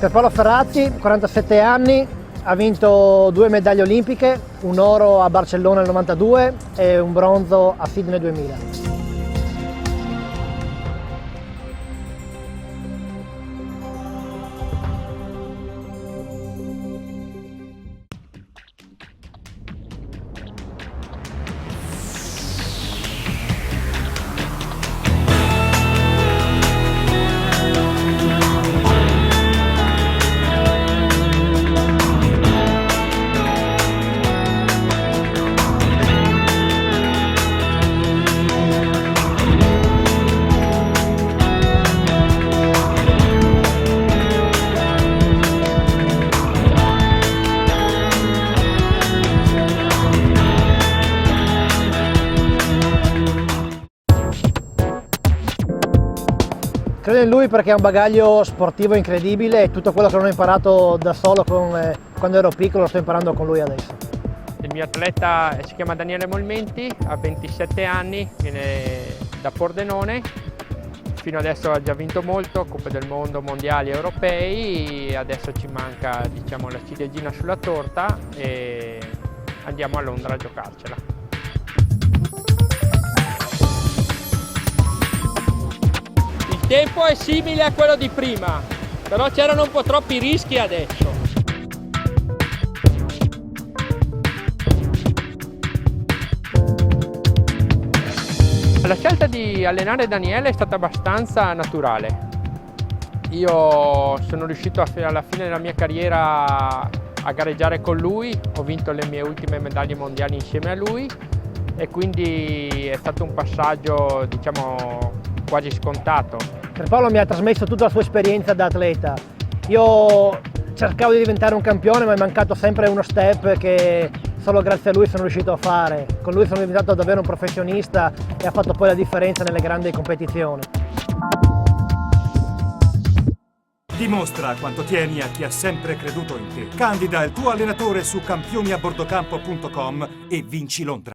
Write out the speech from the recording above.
Pierpaolo Ferrazzi, 47 anni, ha vinto 2 medaglie olimpiche, un oro a Barcellona nel 92 e un bronzo a Sydney 2000. Credo in lui perché ha un bagaglio sportivo incredibile e tutto quello che non ho imparato da solo quando ero piccolo lo sto imparando con lui adesso. Il mio atleta si chiama Daniele Molmenti, ha 27 anni, viene da Pordenone, fino adesso ha già vinto molto, Coppe del Mondo, Mondiali, Europei, adesso ci manca la ciliegina sulla torta e andiamo a Londra a giocarcela. Il tempo è simile a quello di prima, però c'erano un po' troppi rischi adesso. La scelta di allenare Daniele è stata abbastanza naturale. Io sono riuscito alla fine della mia carriera a gareggiare con lui, ho vinto le mie ultime medaglie mondiali insieme a lui e quindi è stato un passaggio quasi scontato. Pierpaolo mi ha trasmesso tutta la sua esperienza da atleta. Io cercavo di diventare un campione ma è mancato sempre uno step che solo grazie a lui sono riuscito a fare. Con lui sono diventato davvero un professionista e ha fatto poi la differenza nelle grandi competizioni. Dimostra quanto tieni a chi ha sempre creduto in te. Candida il tuo allenatore su campioniabordocampo.com e vinci Londra.